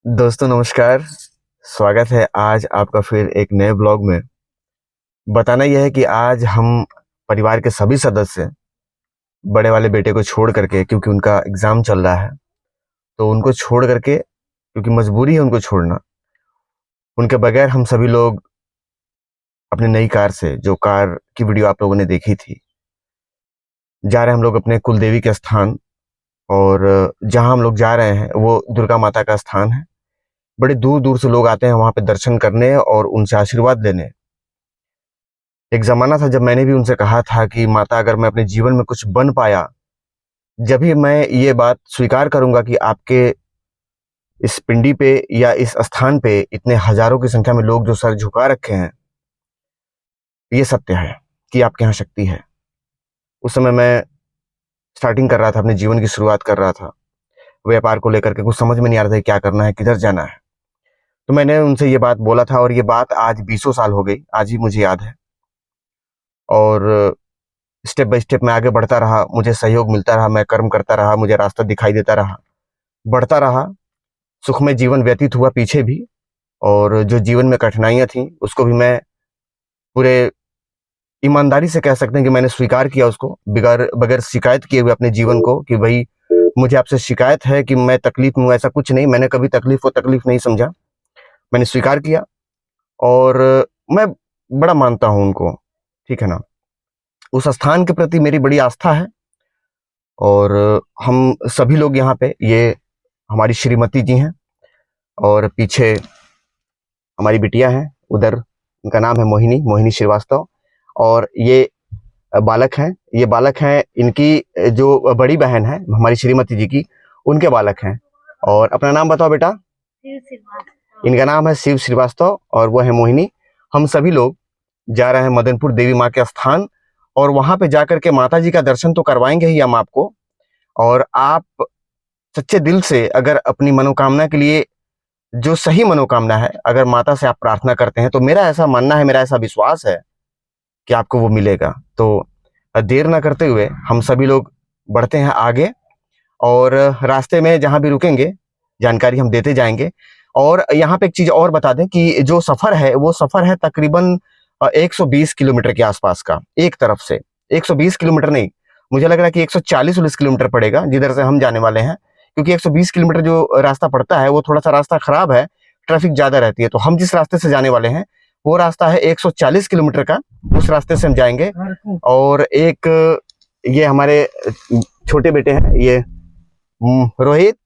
दोस्तों नमस्कार। स्वागत है आज आपका फिर एक नए ब्लॉग में। बताना यह है कि आज हम परिवार के सभी सदस्य बड़े वाले बेटे को छोड़ करके, क्योंकि उनका एग्ज़ाम चल रहा है, तो उनको छोड़ करके, क्योंकि मजबूरी है उनको छोड़ना, उनके बगैर हम सभी लोग अपनी नई कार से, जो कार की वीडियो आप लोगों ने देखी थी, जा रहे हैं हम लोग अपने कुलदेवी के स्थान। और जहाँ हम लोग जा रहे हैं वो दुर्गा माता का स्थान है। बड़े दूर दूर से लोग आते हैं वहाँ पे दर्शन करने और उनसे आशीर्वाद लेने। एक ज़माना था जब मैंने भी उनसे कहा था कि माता, अगर मैं अपने जीवन में कुछ बन पाया, जब ही मैं ये बात स्वीकार करूंगा कि आपके इस पिंडी पे या इस स्थान पे इतने हजारों की संख्या में लोग जो सर झुका रखे हैं, ये सत्य है कि आपके यहाँ शक्ति है। उस समय मैं स्टार्टिंग कर रहा था, अपने जीवन की शुरुआत कर रहा था, व्यापार को लेकर के कुछ समझ में नहीं आ रहा था क्या करना है, किधर जाना है। तो मैंने उनसे ये बात बोला था और ये बात आज 20 साल हो गई, आज ही मुझे याद है। और स्टेप बाय स्टेप मैं आगे बढ़ता रहा, मुझे सहयोग मिलता रहा, मैं कर्म करता रहा, मुझे रास्ता दिखाई देता रहा, बढ़ता रहा, सुखमय जीवन व्यतीत हुआ पीछे भी। और जो जीवन में कठिनाइयां थी उसको भी मैं पूरे ईमानदारी से कह सकते हैं कि मैंने स्वीकार किया उसको, बगैर बगैर शिकायत किए हुए अपने जीवन को, कि भाई मुझे आपसे शिकायत है कि मैं तकलीफ में हूँ। ऐसा कुछ नहीं, मैंने कभी तकलीफ नहीं समझा, मैंने स्वीकार किया। और मैं बड़ा मानता हूँ उनको, ठीक है ना। उस स्थान के प्रति मेरी बड़ी आस्था है। और हम सभी लोग यहाँ पे, ये हमारी श्रीमती जी हैं और पीछे हमारी बिटिया हैं, उधर इनका नाम है मोहिनी श्रीवास्तव। और ये बालक हैं इनकी जो बड़ी बहन है हमारी श्रीमती जी की, उनके बालक हैं। और अपना नाम बताओ बेटा। इनका नाम है शिव श्रीवास्तव और वो है मोहिनी। हम सभी लोग जा रहे हैं मदनपुर देवी माँ के स्थान, और वहां पे जाकर के माता जी का दर्शन तो करवाएंगे ही हम आपको। और आप सच्चे दिल से अगर अपनी मनोकामना के लिए, जो सही मनोकामना है, अगर माता से आप प्रार्थना करते हैं, तो मेरा ऐसा मानना है, मेरा ऐसा विश्वास है कि आपको वो मिलेगा। तो देर ना करते हुए हम सभी लोग बढ़ते हैं आगे, और रास्ते में जहां भी रुकेंगे जानकारी हम देते जाएंगे। और यहाँ पे एक चीज और बता दें कि जो सफर है वो सफर है तकरीबन 120 किलोमीटर के आसपास का, एक तरफ से। 120 किलोमीटर नहीं, मुझे लग रहा है कि 140 किलोमीटर पड़ेगा जिधर से हम जाने वाले हैं, क्योंकि 120 किलोमीटर जो रास्ता पड़ता है वो थोड़ा सा रास्ता खराब है, ट्रैफिक ज्यादा रहती है। तो हम जिस रास्ते से जाने वाले हैं वो रास्ता है 140 किलोमीटर का, उस रास्ते से हम जाएंगे। और एक ये हमारे छोटे बेटे हैं, ये रोहित,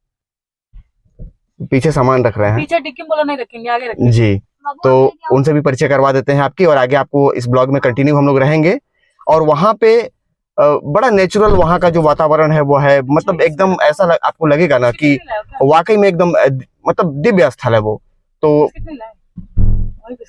पीछे सामान रख रहे हैं, पीछे डिक्की बोला नहीं रखेंगे, आगे रखेंगे जी। तो उनसे भी परिचय करवा देते हैं आपकी, और आगे आपको इस ब्लॉग में कंटिन्यू हम लोग रहेंगे। और वहां पे बड़ा नेचुरल वहां का जो वातावरण है वो है, मतलब एकदम ऐसा आपको लगेगा ना कि वाकई में एकदम मतलब दिव्य स्थल है वो। तो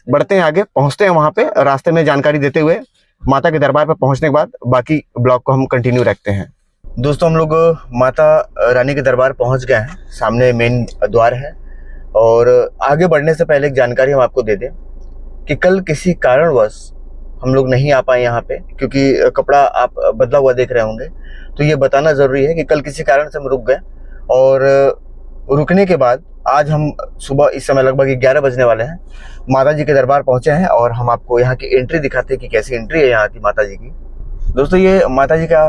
बढ़ते हैं आगे, पहुंचते हैं वहां पे, रास्ते में जानकारी देते हुए माता के दरबार पर पहुंचने के बाद बाकी ब्लॉग को हम कंटिन्यू रखते हैं। दोस्तों हम लोग माता रानी के दरबार पहुंच गए हैं, सामने मेन द्वार है। और आगे बढ़ने से पहले एक जानकारी हम आपको दे दें कि कल किसी कारणवश हम लोग नहीं आ पाए यहाँ पे, क्योंकि कपड़ा आप बदला हुआ देख रहे होंगे, तो ये बताना ज़रूरी है कि कल किसी कारण से हम रुक गए। और रुकने के बाद आज हम सुबह इस समय लगभग 11 बजने वाले हैं, माता जी के दरबार पहुँचे हैं। और हम आपको यहाँ की एंट्री दिखाते हैं कि कैसी एंट्री है यहाँ की माता जी की। दोस्तों ये माता जी का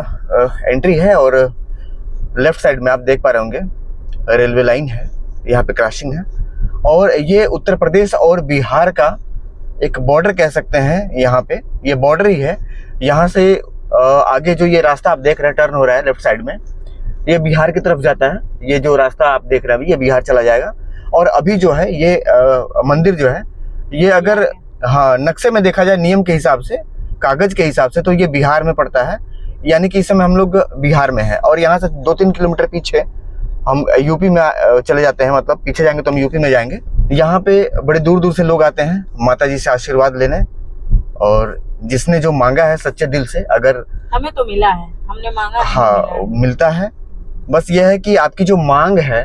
एंट्री है, और लेफ्ट साइड में आप देख पा रहे होंगे रेलवे लाइन है, यहाँ पे क्रॉसिंग है। और ये उत्तर प्रदेश और बिहार का एक बॉर्डर कह सकते हैं, यहाँ पे ये बॉर्डर ही है। यहाँ से आगे जो ये रास्ता आप देख रहे हैं टर्न हो रहा है लेफ्ट साइड में, ये बिहार की तरफ जाता है। ये जो रास्ता आप देख रहे हैं ये बिहार चला जाएगा। और अभी जो है ये मंदिर जो है, ये अगर हाँ नक्शे में देखा जाए, नियम के हिसाब से, कागज के हिसाब से, तो ये बिहार में पड़ता है। यानी कि इस समय हम लोग बिहार में हैं। और यहाँ से 2-3 किलोमीटर पीछे हम यूपी में चले जाते हैं, मतलब पीछे जाएंगे तो हम यूपी में जाएंगे। यहाँ पे बड़े दूर दूर से लोग आते हैं माता जी से आशीर्वाद लेने, और जिसने जो मांगा है सच्चे दिल से, अगर हमें तो मिला है, हमने मांगा है, हाँ मिलता है। बस यह है कि आपकी जो मांग है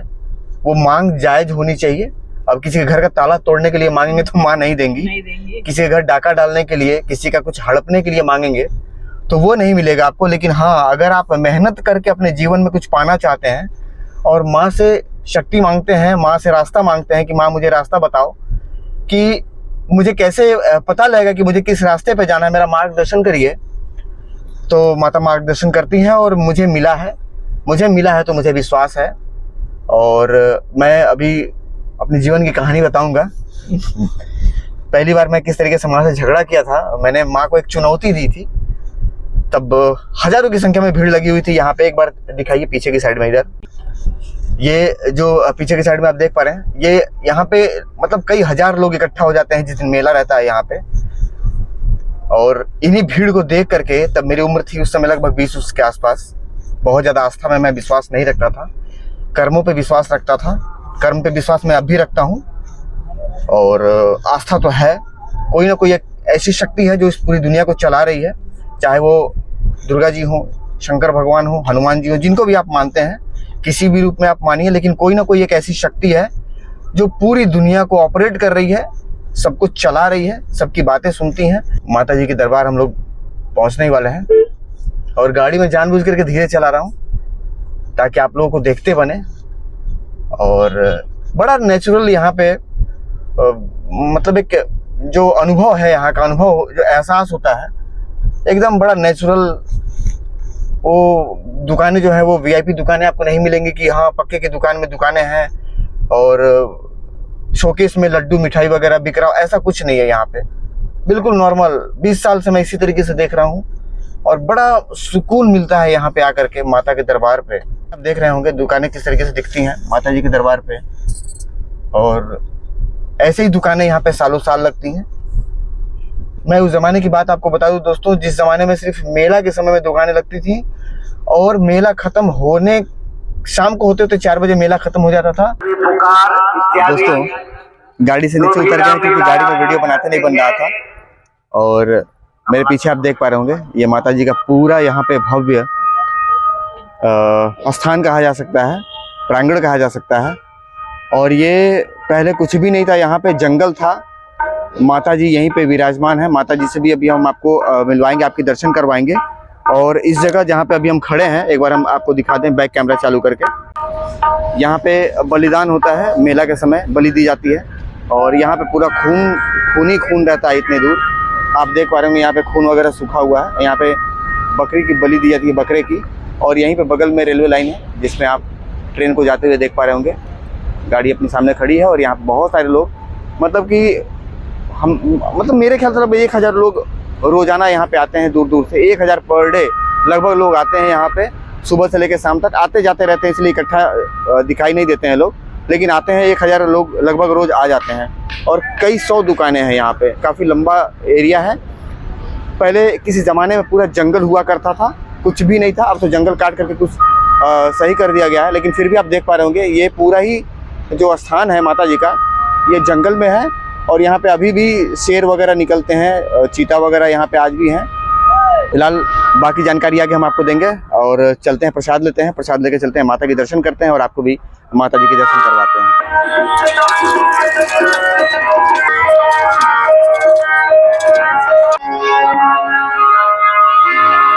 वो मांग जायज होनी चाहिए। अब किसी के घर का ताला तोड़ने के लिए मांगेंगे तो माँ नहीं देंगी। किसी के घर डाका डालने के लिए, किसी का कुछ हड़पने के लिए मांगेंगे तो वो नहीं मिलेगा आपको। लेकिन हाँ, अगर आप मेहनत करके अपने जीवन में कुछ पाना चाहते हैं और माँ से शक्ति मांगते हैं, माँ से रास्ता मांगते हैं कि माँ मुझे रास्ता बताओ, कि मुझे कैसे पता लगेगा कि मुझे किस रास्ते पे जाना है, मेरा मार्गदर्शन करिए। तो माता मार्गदर्शन करती हैं और मुझे मिला है तो मुझे विश्वास है। और मैं अभी अपने जीवन की कहानी बताऊंगा। पहली बार मैं किस तरीके से माँ से झगड़ा किया था, मैंने माँ को एक चुनौती दी थी, तब हजारों की संख्या में भीड़ लगी हुई थी यहाँ पे। एक बार दिखाइए पीछे की साइड में, इधर ये जो पीछे की साइड में आप देख पा रहे हैं, ये यहाँ पे मतलब कई हजार लोग इकट्ठा हो जाते हैं जिस दिन मेला रहता है यहाँ पे। और इन्हीं भीड़ को देख करके, तब मेरी उम्र थी उस समय लगभग 20 के आसपास, बहुत ज़्यादा आस्था में मैं विश्वास नहीं रखता था, कर्मों पे विश्वास रखता था। कर्म पे विश्वास मैं अब भी रखता हूँ, और आस्था तो है, कोई ना कोई एक ऐसी शक्ति है जो इस पूरी दुनिया को चला रही है, चाहे वो दुर्गा जी हो, शंकर भगवान हो, हनुमान जी हो, जिनको भी आप मानते हैं, किसी भी रूप में आप मानिए, लेकिन कोई ना कोई एक ऐसी शक्ति है जो पूरी दुनिया को ऑपरेट कर रही है, सब कुछ चला रही है, सबकी बातें सुनती हैं। माता जी के दरबार हम लोग पहुंचने ही वाले हैं, और गाड़ी में जानबूझ करके धीरे चला रहा हूं ताकि आप लोगों को देखते बने। और बड़ा नेचुरल यहाँ पे मतलब एक जो अनुभव है, यहाँ का अनुभव जो एहसास होता है, एकदम बड़ा नेचुरल। वो दुकानें जो है वो वीआईपी दुकानें आपको नहीं मिलेंगी कि हाँ पक्के की दुकान में दुकानें हैं और शोकेस में लड्डू मिठाई वगैरह बिक रहा हो, ऐसा कुछ नहीं है यहाँ पे। बिल्कुल नॉर्मल 20 साल से मैं इसी तरीके से देख रहा हूँ, और बड़ा सुकून मिलता है यहाँ पे आकर के माता के दरबार पे। आप देख रहे होंगे दुकानें किस तरीके से दिखती हैं माता जी के दरबार पे, और ऐसे ही दुकानें यहाँ पे सालों साल लगती हैं। मैं उस ज़माने की बात आपको बता दूं दोस्तों, जिस ज़माने में सिर्फ मेला के समय में दुकानें लगती थी, और मेला ख़त्म होने, शाम को होते होते 4 बजे मेला ख़त्म हो जाता था। दोस्तों गाड़ी से नीचे उतर गए क्योंकि गाड़ी में वीडियो बनाते नहीं बन रहा था। और मेरे पीछे आप देख पा रहे होंगे, ये माता जी का पूरा यहाँ पे भव्य स्थान कहा जा सकता है, प्रांगण कहा जा सकता है। और ये पहले कुछ भी नहीं था, यहाँ पे जंगल था। माता जी यहीं पे विराजमान है। माता जी से भी अभी हम आपको मिलवाएंगे, आपके दर्शन करवाएंगे। और इस जगह जहाँ पे अभी हम खड़े हैं, एक बार हम आपको दिखा दें बैक कैमरा चालू करके। यहाँ पे बलिदान होता है, मेला के समय बलि दी जाती है, और यहाँ पे पूरा खून ही खून रहता है इतने दूर। आप देख पा रहे होंगे यहाँ पे खून वगैरह सूखा हुआ है। यहाँ पे बकरी की बलि दी जाती है, बकरे की। और यहीं पे बगल में रेलवे लाइन है जिसमें आप ट्रेन को जाते हुए देख पा रहे होंगे। गाड़ी अपने सामने खड़ी है, और यहाँ बहुत सारे लोग, मतलब कि मतलब मेरे ख्याल से 1000 लोग रोजाना यहाँ पे आते हैं दूर दूर से। 1000 पर डे लगभग लोग आते हैं यहाँ पे, सुबह से लेकर शाम तक आते जाते रहते हैं, इसलिए इकट्ठा दिखाई नहीं देते हैं लोग, लेकिन आते हैं। 1000 लोग लगभग रोज आ जाते हैं, और कई 100 दुकानें हैं यहाँ पे। काफ़ी लंबा एरिया है। पहले किसी ज़माने में पूरा जंगल हुआ करता था, कुछ भी नहीं था। अब तो जंगल काट करके कुछ सही कर दिया गया है, लेकिन फिर भी आप देख पा रहे होंगे ये पूरा ही जो स्थान है माता जी का, ये जंगल में है। और यहाँ पे अभी भी शेर वगैरह निकलते हैं, चीता वगैरह यहाँ पे आज भी हैं। फिलहाल बाकी जानकारी आगे हम आपको देंगे, और चलते हैं प्रसाद लेते हैं। प्रसाद लेके चलते हैं, माता के दर्शन करते हैं, और आपको भी माता जी के दर्शन करवाते हैं।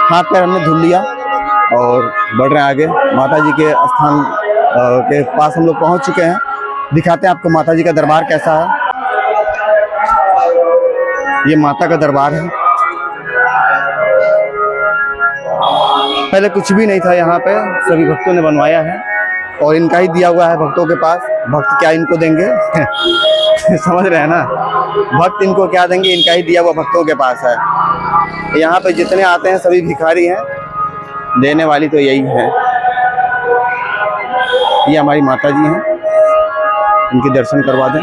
हाथ पैर हमने धुल लिया और बढ़ रहे हैं आगे। माता जी के स्थान के पास हम लोग पहुंच चुके हैं। दिखाते हैं आपको माता जी का दरबार कैसा है। ये माता का दरबार है। पहले कुछ भी नहीं था यहाँ पे, सभी भक्तों ने बनवाया है, और इनका ही दिया हुआ है भक्तों के पास। भक्त क्या इनको देंगे समझ रहे हैं ना, भक्त इनको क्या देंगे, इनका ही दिया हुआ भक्तों के पास है। यहाँ पे जितने आते हैं सभी भिखारी हैं, देने वाली तो यही है। ये हमारी माता जी हैं, इनके दर्शन करवा दें।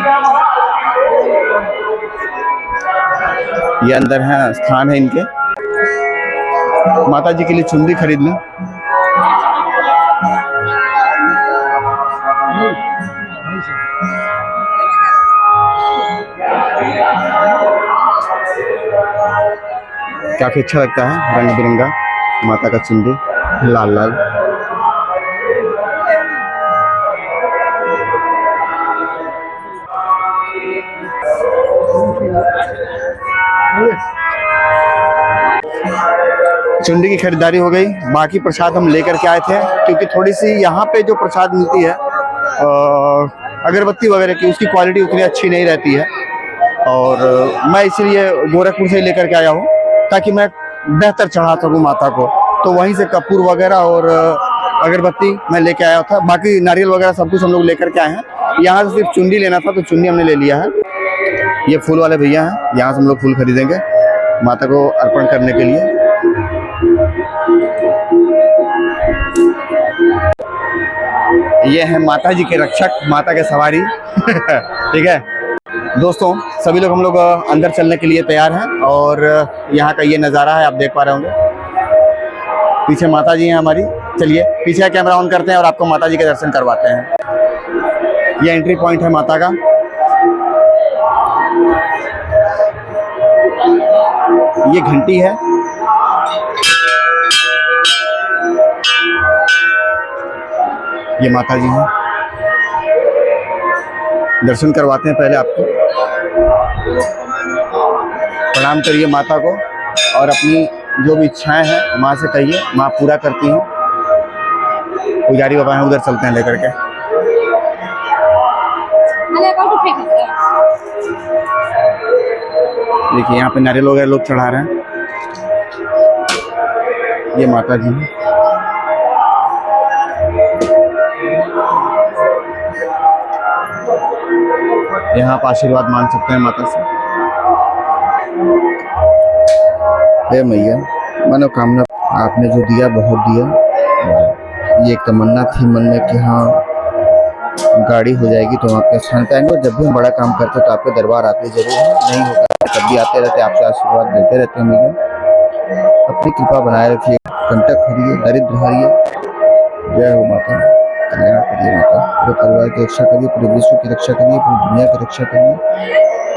ये अंदर है, स्थान है इनके। माता जी के लिए चुंदी खरीद लें। काफी अच्छा लगता है, रंग बिरंगा माता का चुंदी, लाल लाल। चुंडी की खरीदारी हो गई। बाकी प्रसाद हम लेकर के आए थे, क्योंकि थोड़ी सी यहाँ पे जो प्रसाद मिलती है अगरबत्ती वगैरह की उसकी क्वालिटी उतनी अच्छी नहीं रहती है, और मैं इसलिए गोरखपुर से लेकर के आया हूँ ताकि मैं बेहतर चढ़ा सकूँ माता को। तो वहीं से कपूर वगैरह और अगरबत्ती मैं लेके आया था, बाकी नारियल वगैरह सब कुछ हम लोग लेकर के आए हैं। यहाँ से सिर्फ चुन्नी लेना था तो चुन्नी हमने ले लिया है। ये फूल वाले भैया हैं, यहाँ से हम लोग फूल खरीदेंगे माता को अर्पण करने के लिए। ये है माता जी के रक्षक, माता के सवारी ठीक है दोस्तों, सभी लोग हम लोग अंदर चलने के लिए तैयार हैं, और यहाँ का ये नज़ारा है, आप देख पा रहे होंगे। पीछे माता जी हैं हमारी। चलिए पीछे का कैमरा ऑन करते हैं और आपको माता जी के दर्शन करवाते हैं। ये एंट्री पॉइंट है माता का। ये घंटी है, ये माता जी हैं। दर्शन करवाते हैं पहले आपको। प्रणाम करिए माता को और अपनी जो भी इच्छाएं हैं माँ से कहिए, माँ पूरा करती हैं। पुजारी बाबा हैं, उधर चलते हैं लेकर के। देखिए यहाँ पे नारियल वगैरह लोग चढ़ा रहे हैं। ये माता जी हैं। यहाँ आप आशीर्वाद मांग सकते हैं माता से। हे मैया, मनोकामना आपने जो दिया बहुत दिया। ये एक तमन्ना थी मन में कि हाँ गाड़ी हो जाएगी तो हम आपके स्थान पे आएंगे, और जब भी हम बड़ा काम करते तो आपके दरबार आते जरूर हैं। नहीं होता तब भी आते रहते, आपसे आशीर्वाद देते रहते हैं मैया। अपनी कृपा बनाए रखिए, कंटक हरिए, दरिद्र हरिए। जय हो माता, कल्याण करिए माता, पूरे परिवार की रक्षा करिए, पूरे विश्व की रक्षा करिए, पूरी दुनिया की रक्षा करिए,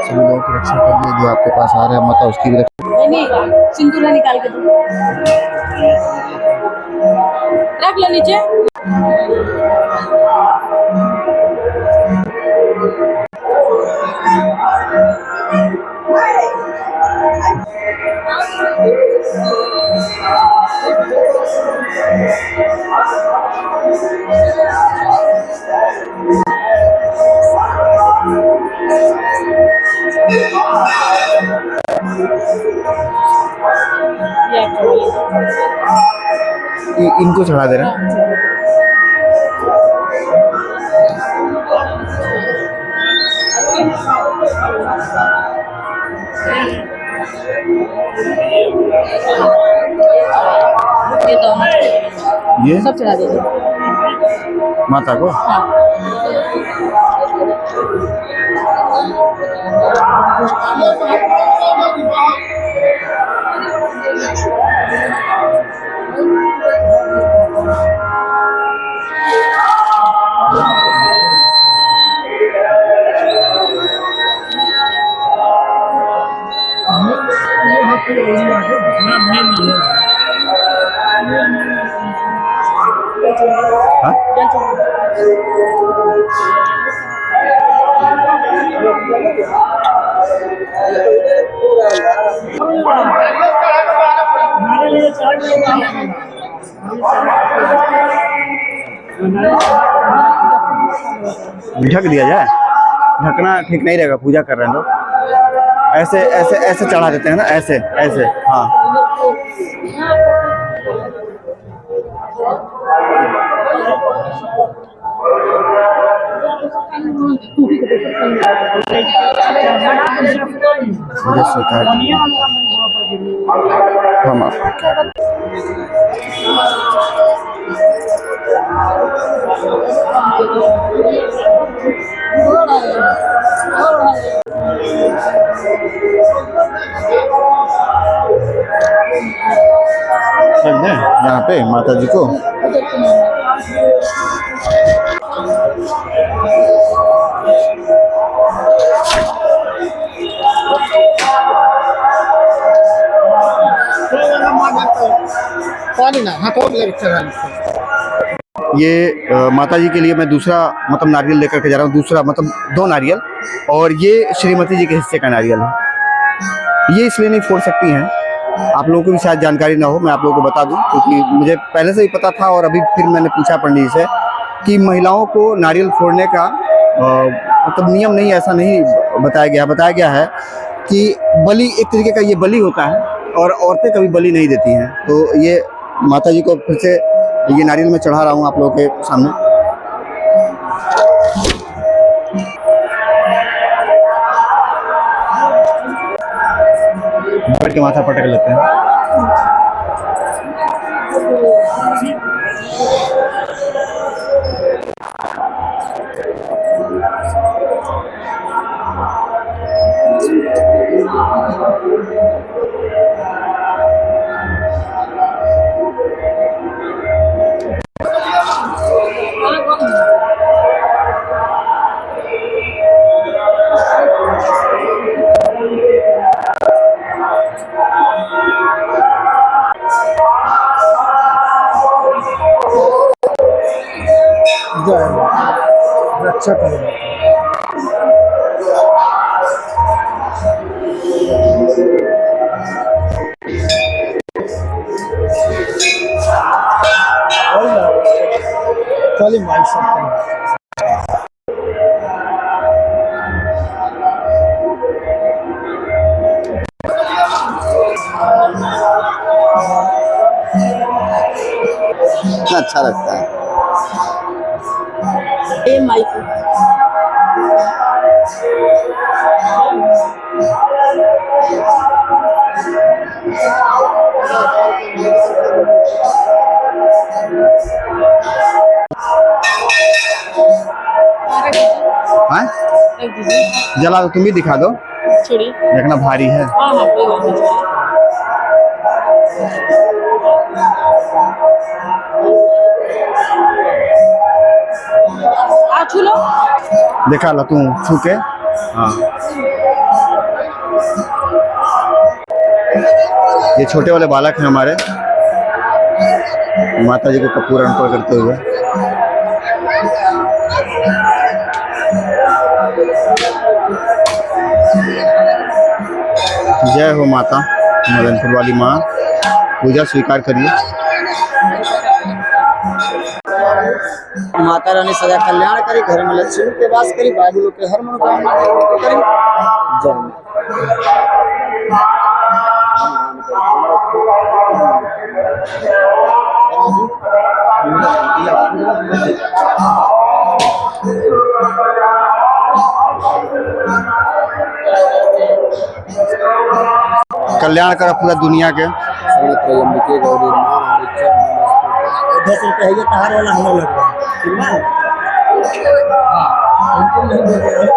सभी लोगों की रक्षा करिए। जो आपके पास आ रहा है माता उसकी भी रक्षा। नहीं, सिंदूर निकाल के दो, रख लो नीचे। इनको चढ़ा दे रहे हैं। ये तो ये सब चढ़ा दीजिए माता को। हाँ? ढक दिया जाए, ढकना ठीक नहीं रहेगा, पूजा कर रहे हैं लोग। ऐसे ऐसे ऐसे चढ़ा देते हैं ना, ऐसे ऐसे। हाँ मुझे स्वीकार हम आपको यहाँ पे माता जी को ये माता जी के लिए मैं दूसरा मतलब नारियल लेकर के जा रहा हूँ, दूसरा मतलब 2 नारियल, और ये श्रीमती जी के हिस्से का नारियल है। ये इसलिए नहीं फोड़ सकती हैं, आप लोगों को भी शायद जानकारी ना हो, मैं आप लोगों को बता दूं, क्योंकि मुझे पहले से ही पता था और अभी फिर मैंने पूछा पंडित जी से कि महिलाओं को नारियल फोड़ने का मतलब नियम नहीं, ऐसा नहीं बताया गया है कि बलि एक तरीके का ये बलि होता है और औरतें कभी बलि नहीं देती हैं। तो ये माता जी को फिर से ये नारियल मैं चढ़ा रहा हूँ आप लोगों के सामने। बैठ के माथा पटक लेते हैं। रक्षा करें। चलिए भाई सब अच्छा लगता है। ये माइक हाँ? रख दीजिए, जला दो, तुम भी दिखा दो, छोड़िए। देखना भारी है। हाँ हाँ कोई बात नहीं, छोड़िए। छू लो, दिखा लो तू छू के। हाँ, ये छोटे वाले बालक हैं हमारे, माता जी को कपूर अर्पण करते हुए। जय हो माता मदनपुर वाली माँ, पूजा स्वीकार करिए। माता रानी सदा कल्याण करी, घर में लक्ष्मी के वास करी, बाबुलों के हर मनोकामना पूर्ण करी। जय माता। कल्याण करा पूरा दुनिया के। सर्वत्रयंबिके गौरी नमोस्तुते। 10 रुपये है ये तहार वाला हमें लग रहा है, ठीक है? हाँ, बिल्कुल नहीं दे रहे हैं।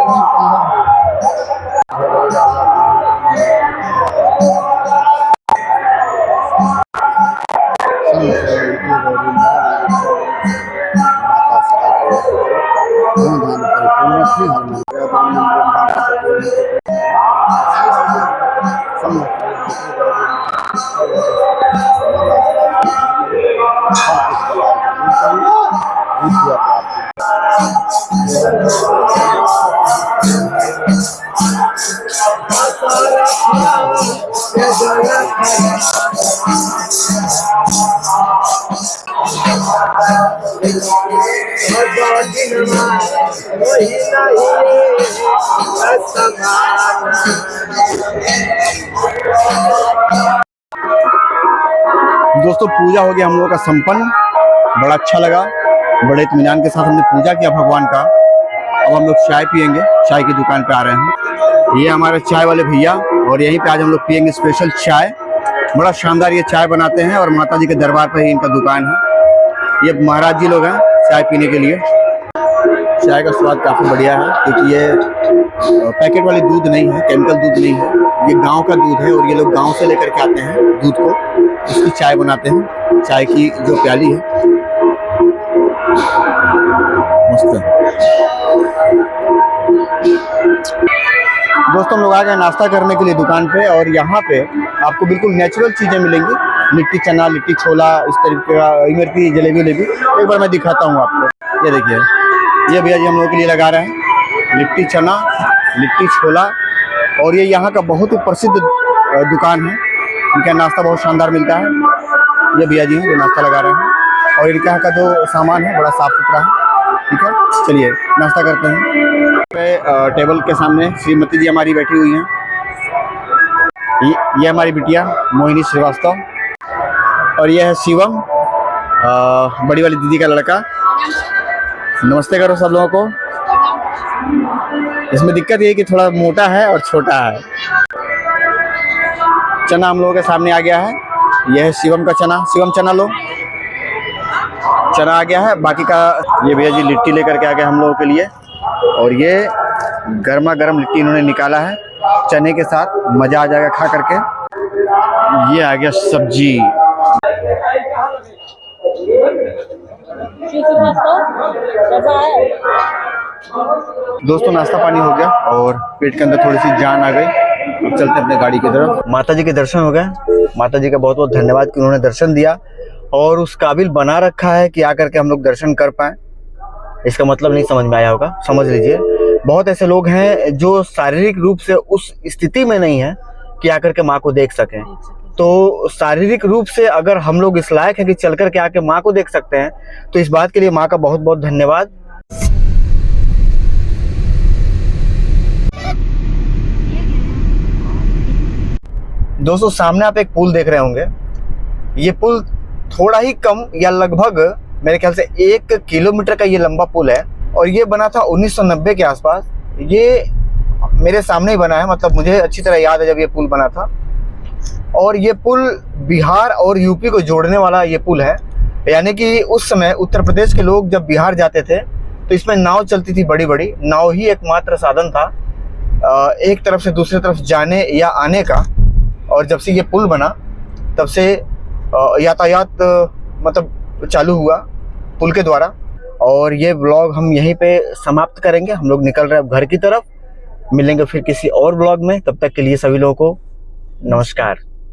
दोस्तों पूजा हो गया हम लोगों का संपन्न, बड़ा अच्छा लगा, बड़े इत्मीनान के साथ हमने पूजा किया भगवान का। अब हम लोग चाय पियेंगे, चाय की दुकान पे आ रहे हैं। ये हमारे चाय वाले भैया, और यहीं पे आज हम लोग पियेंगे स्पेशल चाय। बड़ा शानदार ये चाय बनाते हैं और माता जी के दरबार पर ही इनका दुकान है। ये महाराज जी लोग हैं चाय पीने के लिए। चाय का स्वाद काफ़ी बढ़िया है, क्योंकि ये पैकेट वाली दूध नहीं है, केमिकल दूध नहीं है, ये गांव का दूध है और ये लोग गांव से लेकर के आते हैं दूध को, इसकी चाय बनाते हैं। चाय की जो प्याली है मस्त है। दोस्तों हम लोग आ गए नाश्ता करने के लिए दुकान पे, और यहाँ पे आपको बिल्कुल नेचुरल चीज़ें मिलेंगी, लिट्टी चना, लिट्टी छोला, इस तरीके का, इमरती, जलेबी वलेबी। एक बार मैं दिखाता हूँ आपको। ये देखिए, ये भैया जी हम लोग के लिए लगा रहे हैं लिट्टी चना, लिट्टी छोला, और ये यहाँ का बहुत ही प्रसिद्ध दुकान है। इनका नाश्ता बहुत शानदार मिलता है। ये भैया जी हैं जो नाश्ता लगा रहे हैं, और इनके यहाँ का जो सामान है बड़ा साफ़ सुथरा है। ठीक है, चलिए नाश्ता करते हैं। टेबल के सामने श्रीमती जी हमारी बैठी हुई हैं। ये हमारी बिटिया मोहिनी श्रीवास्तव और ये है शिवम, बड़ी वाली दीदी का लड़का। नमस्ते करो सब लोगों को। इसमें दिक्कत ये है कि थोड़ा मोटा है और छोटा है। चना हम लोगों के सामने आ गया है। यह है शिवम का चना। शिवम चना लो। चना आ गया है। बाकी का ये भैया जी लिट्टी लेकर के आ गए हम लोगों के लिए, और ये गर्मा गर्म लिट्टी इन्होंने निकाला है चने के साथ। मज़ा आ जाएगा खा करके। ये आ गया सब्जी। दोस्तों नाश्ता पानी हो गया और पेट के अंदर थोड़ी सी जान आ गई। अब चलते हैं अपने गाड़ी की तरफ। माता जी के दर्शन हो गए। माता जी का बहुत बहुत धन्यवाद कि उन्होंने दर्शन दिया और उस काबिल बना रखा है कि आकर के हम लोग दर्शन कर पाएँ। इसका मतलब नहीं समझ में आया होगा, समझ लीजिए। बहुत ऐसे लोग हैं जो शारीरिक रूप से उस स्थिति में नहीं है कि आकर के माँ को देख सकें। तो शारीरिक रूप से अगर हम लोग इस लायक हैं कि चल कर के आके माँ को देख सकते हैं, तो इस बात के लिए माँ का बहुत बहुत धन्यवाद। दोस्तों सामने आप एक पुल देख रहे होंगे। ये पुल थोड़ा ही कम या लगभग मेरे ख्याल से 1 किलोमीटर का ये लंबा पुल है और ये बना था 1990 के आसपास। ये मेरे सामने ही बना है, मतलब मुझे अच्छी तरह याद है जब ये पुल बना था। और ये पुल बिहार और यूपी को जोड़ने वाला ये पुल है। यानी कि उस समय उत्तर प्रदेश के लोग जब बिहार जाते थे तो इसमें नाव चलती थी, बड़ी बड़ी नाव ही एकमात्र साधन था एक तरफ से दूसरी तरफ जाने या आने का। और जब से ये पुल बना तब से यातायात मतलब चालू हुआ पुल के द्वारा। और ये व्लॉग हम यहीं पे समाप्त करेंगे। हम लोग निकल रहे हैं अब घर की तरफ। मिलेंगे फिर किसी और व्लॉग में। तब तक के लिए सभी लोगों को नमस्कार।